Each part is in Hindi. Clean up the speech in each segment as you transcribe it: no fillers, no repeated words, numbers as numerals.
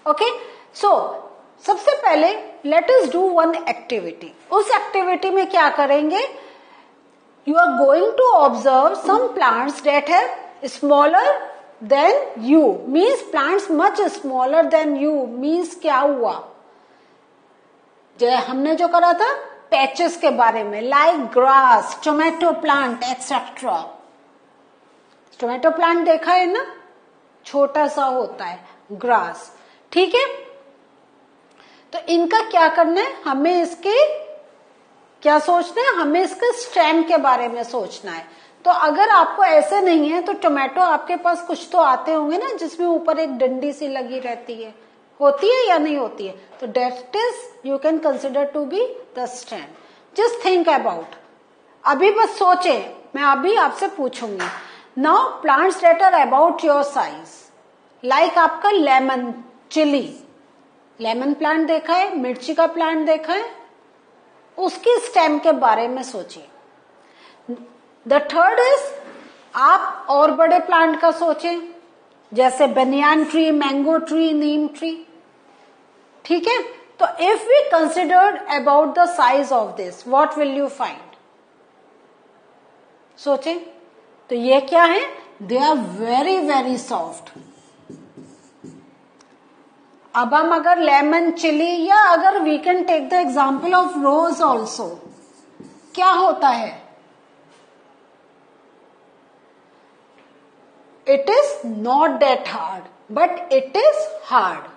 ओके, सो सबसे पहले let us do one activity. उस एक्टिविटी में क्या करेंगे, you are going to observe some plants that have smaller than you. Means plants much smaller than you. Means क्या हुआ, जो हमने जो करा था पैचेस के बारे में, like grass, tomato plant etcetera. Tomato plant देखा है ना, छोटा सा होता है ग्रास. ठीक है, तो इनका क्या करना है, हमें इसके क्या सोचना है, हमें इसके स्टेम के बारे में सोचना है. तो अगर आपको ऐसे नहीं है तो टोमेटो आपके पास कुछ तो आते होंगे ना जिसमें ऊपर एक डंडी सी लगी रहती है, होती है या नहीं होती है, तो that is you can consider to be the stem. Just think about, अभी बस सोचे, मैं अभी आपसे पूछूंगी. Now plants that are about your size, like आपका लेमन, चिली, लेमन प्लांट देखा है, मिर्ची का प्लांट देखा है, उसकी स्टेम के बारे में सोचिए. द थर्ड इज आप और बड़े प्लांट का सोचें, जैसे banyan tree, mango tree, neem tree. ठीक है, तो if we considered about the size of this, what will you find. सोचें, तो ये क्या है, they are very very soft. अब हम अगर लेमन, चिली, या अगर we can take the example of rose also, क्या होता है, it is not that hard but it is hard.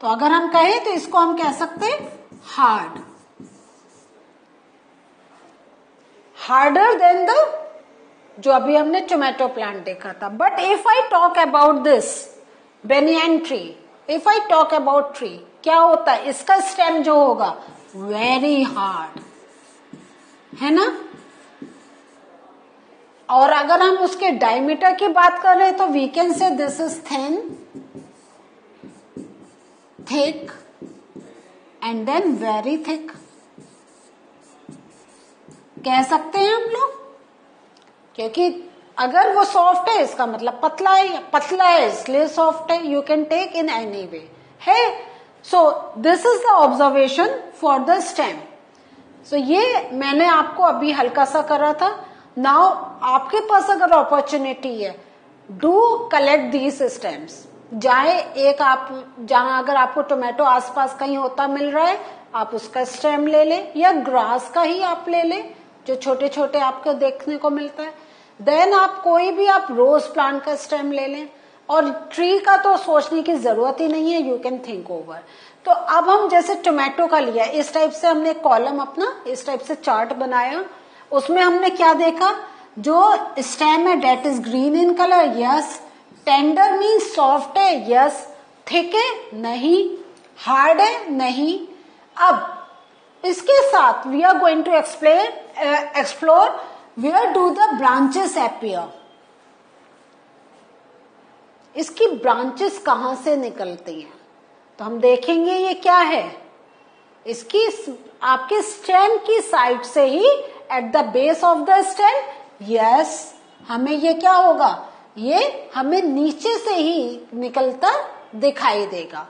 तो अगर हम कहें तो इसको हम कह सकते हैं हार्ड, हार्डर देन द जो अभी हमने टोमेटो प्लांट देखा था. But if I talk about this banyan tree, if I talk about tree, क्या होता है, इसका स्टेम जो होगा वेरी हार्ड है ना. और अगर हम उसके डायमीटर की बात कर रहे हैं तो we can say this is thin, thick and then very thick, कह सकते हैं हम लोग. क्योंकि अगर वो सॉफ्ट है इसका मतलब पतला है, पतला है इसलिए सॉफ्ट है. You can take in any way है. So this is the observation for the stem. So ये मैंने आपको अभी हल्का सा करा था. नाउ आपके पास अगर अपॉर्चुनिटी है, डू कलेक्ट दीज स्टेम्स. जाए एक आप जहां अगर आपको टोमेटो आसपास कहीं होता मिल रहा है, आप उसका स्टेम ले लें, या ग्रास का ही आप ले लें जो छोटे छोटे आपको देखने को मिलता है. देन आप कोई भी आप रोज प्लांट का स्टेम ले लें. और ट्री का तो सोचने की जरूरत ही नहीं है, यू कैन थिंक ओवर. तो अब हम जैसे टोमेटो का लिया, इस टाइप से हमने कॉलम अपना इस टाइप से चार्ट बनाया. उसमें हमने क्या देखा, जो स्टेम है that is green in colour, yes. Tender means soft है, यस. थिक है, नहीं. हार्ड है, नहीं. अब इसके साथ we are going to explore where do the branches appear. इसकी ब्रांचेस कहां से निकलती हैं, तो हम देखेंगे ये क्या है, इसकी आपके स्टेम की साइड से ही, at the base of the stem, yes. हमें ये क्या होगा, ये हमें नीचे से ही निकलता दिखाई देगा.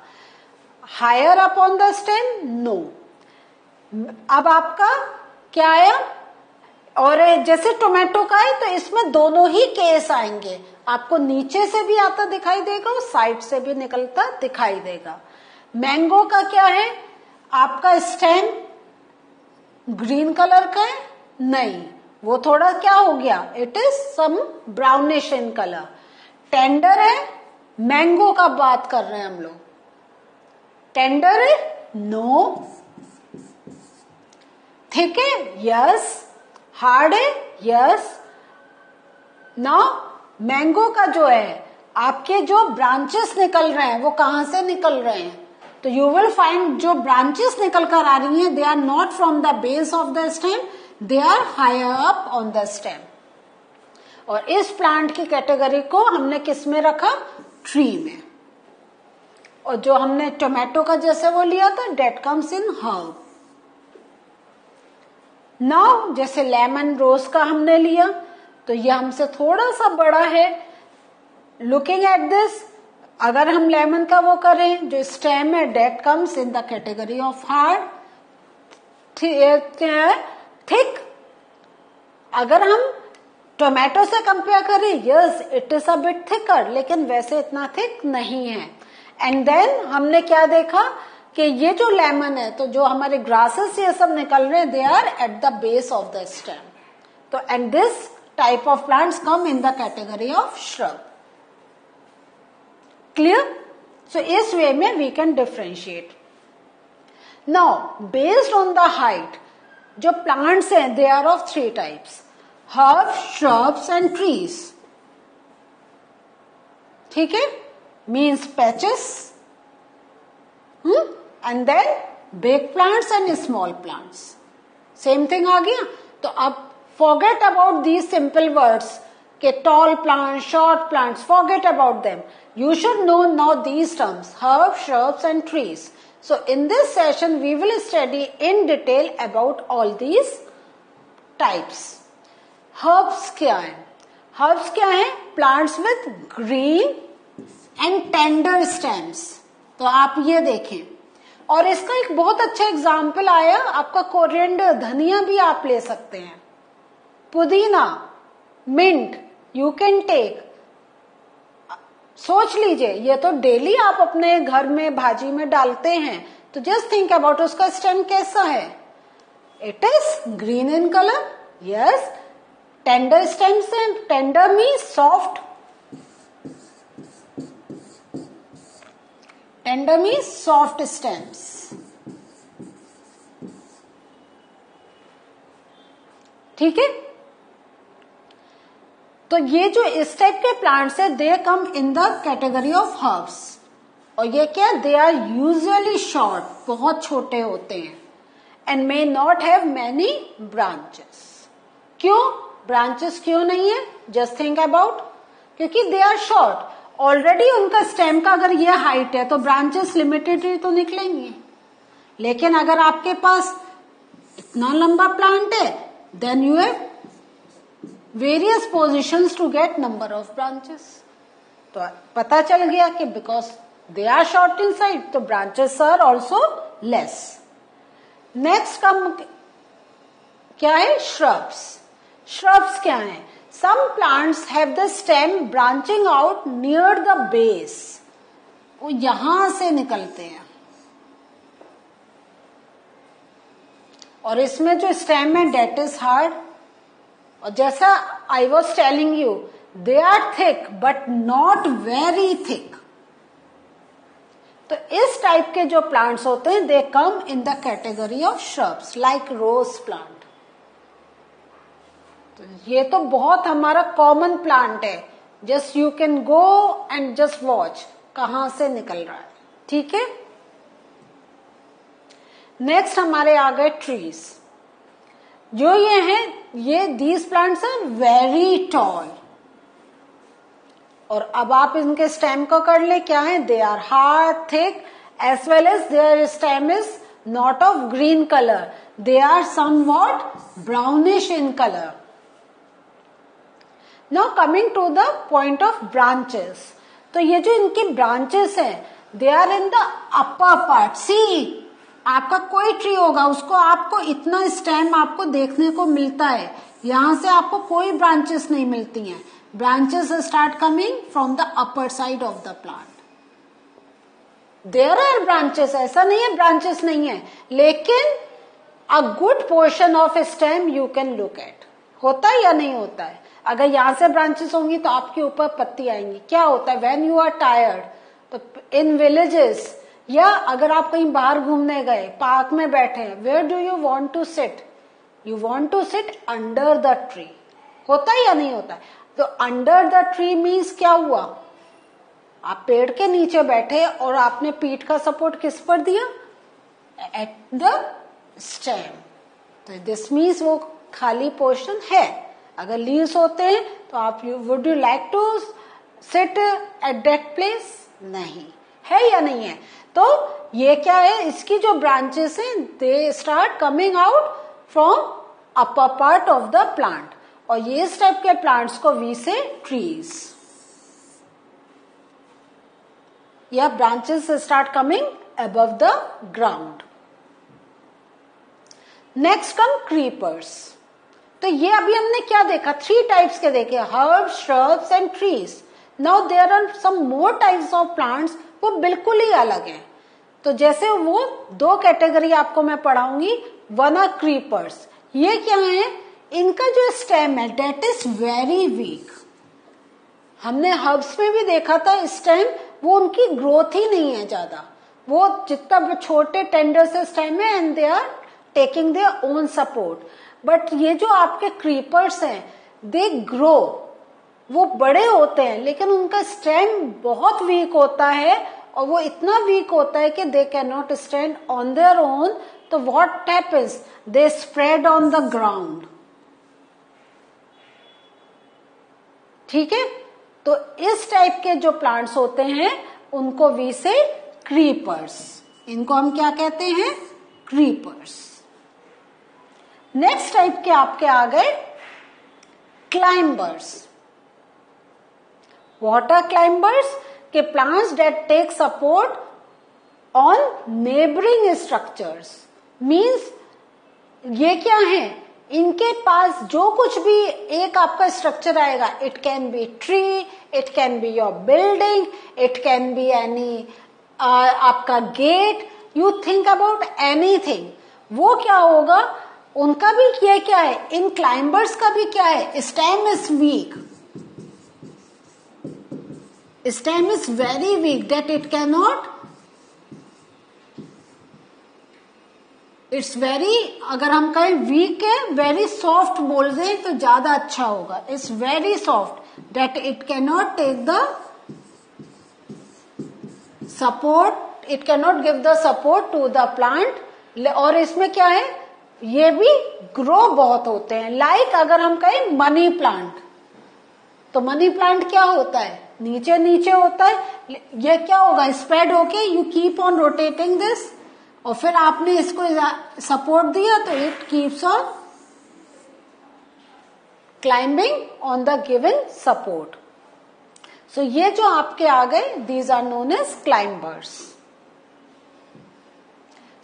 Higher up on the stem, no. अब आपका क्या आया, और जैसे टोमेटो का है तो इसमें दोनों ही केस आएंगे, आपको नीचे से भी आता दिखाई देगा और साइड से भी निकलता दिखाई देगा. मैंगो का क्या है, आपका स्टेम ग्रीन कलर का है, नहीं, वो थोड़ा क्या हो गया, it is some brownish in colour. Tender है, मैंगो का बात कर रहे हैं हम लोग. टेंडर है, नो. थिक है, यस. हार्ड है, यस. नाउ मैंगो का जो है, आपके जो ब्रांचेस निकल रहे हैं वो कहां से निकल रहे हैं, तो यू विल फाइंड जो ब्रांचेस निकल कर आ रही हैं, they are not from the base of the stem, they are higher up on the stem. और इस प्लांट की कैटेगरी को हमने किस में रखा, ट्री में. और जो हमने टोमेटो का जैसे वो लिया था, that comes in herb. Now जैसे लेमन, रोज का हमने लिया, तो ये हमसे थोड़ा सा बड़ा है. लुकिंग एट दिस, अगर हम लेमन का वो करें, जो स्टेम है that comes in the category of hard, thick. अगर हम टोमेटो से कंपेयर करें, yes it is a bit thicker, लेकिन वैसे इतना थिक नहीं है। एंड देन हमने क्या देखा कि ये जो लेमन है, तो जो हमारे ग्रासेस ये सब निकल रहे हैं, they are at the base of the stem. तो and this type of plants come in the category of shrub. Clear? So इस वे में we can differentiate. Now based on the height, जो प्लांट्स हैं they are of 3 types, herbs, shrubs and trees. ठीक है, means patches, and then big plants and small plants. Same thing आ गया। तो अब forget about these simple words के tall plants, short plants, forget about them. You should know now these terms, herbs, shrubs and trees. So in this session we will study in detail about all these types. Herbs क्या है? हर्ब्स क्या है? Plants with green and tender stems. तो आप ये देखें, और इसका एक बहुत अच्छा एग्जाम्पल आया आपका कोरिएंडर, धनिया भी आप ले सकते हैं, पुदीना, मिंट, यू कैन टेक। सोच लीजिए, ये तो डेली आप अपने घर में भाजी में डालते हैं, तो जस्ट थिंक अबाउट उसका स्टेम कैसा है। It is green in colour, yes. Tender stems हैं, tender means soft, tender means soft stems. ठीक है, तो ये जो इस टाइप के प्लांट्स है, they come in the category of herbs. और ये क्या, दे आर यूजुअली शॉर्ट, बहुत छोटे होते हैं, and may not have many branches. क्यों ब्रांचेस क्यों नहीं है? जस्ट थिंक अबाउट, क्योंकि दे आर शॉर्ट। ऑलरेडी उनका स्टेम का अगर ये हाइट है तो ब्रांचेस लिमिटेड ही तो निकलेंगे। लेकिन अगर आपके पास इतना लंबा प्लांट है, then you have various positions to get number of branches. तो पता चल गया कि because they are short in side, तो branches are also less. Next come क्या है? श्रब्स। श्रब्स क्या है? Some plants have the stem branching out near the base, वो यहां से निकलते हैं, और इसमें जो स्टेम है डेट इज हार्ड। और जैसा I was telling you, they are thick but not very thick. तो इस टाइप के जो प्लांट्स होते हैं, they come in the category of shrubs, like rose plant. तो ये तो बहुत हमारा कॉमन प्लांट है, just you can go and just watch कहां से निकल रहा है। ठीक है, नेक्स्ट हमारे आ गए ट्रीज। जो ये हैं, ये these plants are very tall. और अब आप इनके स्टेम को कर ले, क्या है? They are hard, thick, as well as their stem is not of green colour, they are somewhat brownish in colour. Now coming to the point of branches, तो ये जो इनकी ब्रांचेस हैं, they are in the upper part. See, आपका कोई ट्री होगा, उसको आपको इतना स्टेम आपको देखने को मिलता है, यहां से आपको कोई ब्रांचेस नहीं मिलती हैं। Branches start coming from the upper side of the plant. There are branches, ऐसा नहीं है ब्रांचेस नहीं है, लेकिन a good portion of stem you can look at. होता है या नहीं होता है? अगर यहां से ब्रांचेस होंगी तो आपके ऊपर पत्ती आएंगी। क्या होता है? व्हेन यू आर टायर्ड, तो इन विलेजेस, या अगर आप कहीं बाहर घूमने गए, पार्क में बैठे हैं, where do you want to sit? You want to sit under the tree. होता है या नहीं होता है? तो अंडर द ट्री मीन्स क्या हुआ? आप पेड़ के नीचे बैठे और आपने पीठ का सपोर्ट किस पर दिया? At the stem. तो दिस मीन्स वो खाली पोर्शन है। अगर लीव्स होते हैं तो आप would you like to sit at that place? नहीं है या नहीं है? तो ये क्या है, इसकी जो ब्रांचेस हैं they start coming out from upper part of the plant, और ये इस टाइप के प्लांट्स को वी से ट्रीज। या branches start coming above the ground. Next come creepers. तो ये अभी हमने क्या देखा, 3 टाइप्स के देखे, herbs, shrubs and trees. Now there are some more types of plants, वो बिल्कुल ही अलग हैं. तो जैसे वो 2 कैटेगरी आपको मैं पढ़ाऊंगी. One are creepers. ये क्या है, इनका जो स्टेम है डेट इज वेरी वीक. हमने हर्ब्स में भी देखा था स्टेम, वो उनकी ग्रोथ ही नहीं है ज्यादा, वो जितना छोटे टेंडर से स्टेम है and they are taking their own support. But ये जो आपके क्रीपर्स हैं दे ग्रो, वो बड़े होते हैं लेकिन उनका स्टेम बहुत वीक होता है, और वो इतना वीक होता है कि they can not stand on their own. तो what happens, they spread on the ground. ठीक है, तो इस टाइप के जो प्लांट्स होते हैं उनको वी से क्रीपर्स. इनको हम क्या कहते हैं, क्रीपर्स. नेक्स्ट टाइप के आपके आ गए क्लाइंबर्स. व्हाट आर क्लाइंबर्स, के plants that take support on neighbouring structures. Means ये क्या है, इनके पास जो कुछ भी एक आपका स्ट्रक्चर आएगा, it can be tree, it can be your building, it can be any आपका gate, you think about anything. वो क्या होगा, उनका भी ये क्या है, इन क्लाइंबर्स का भी क्या है, stem is weak. Stem is very weak that it can not, it's very, अगर हम कहें वीक है, वेरी सॉफ्ट बोल दें तो ज्यादा अच्छा होगा. It's very soft that it can not take the support, it can not give the support to the plant. और इसमें क्या है, ये भी ग्रो बहुत होते हैं. लाइक अगर हम कहें मनी प्लांट, तो मनी प्लांट क्या होता है, नीचे नीचे होता है. ये क्या होगा, स्प्रेड होके you keep on rotating this, और फिर आपने इसको सपोर्ट दिया तो it keeps on climbing on the given support. So ये जो आपके आ गए, these are known as climbers.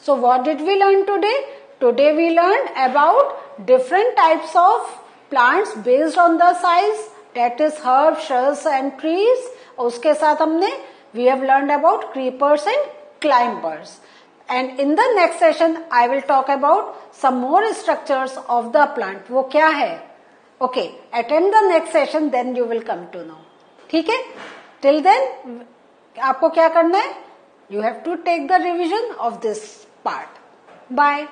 So what did we learn today? Today we learn about different types of plants based on the size, that is herb, shrubs and trees. और उसके साथ हमने we have learned about creepers and climbers. And in the next session, I will talk about some more structures of the plant. वो क्या है? Okay, attend the next session, then you will come to know. ठीक है? Till then, आपको क्या करना है? You have to take the revision of this part. Bye.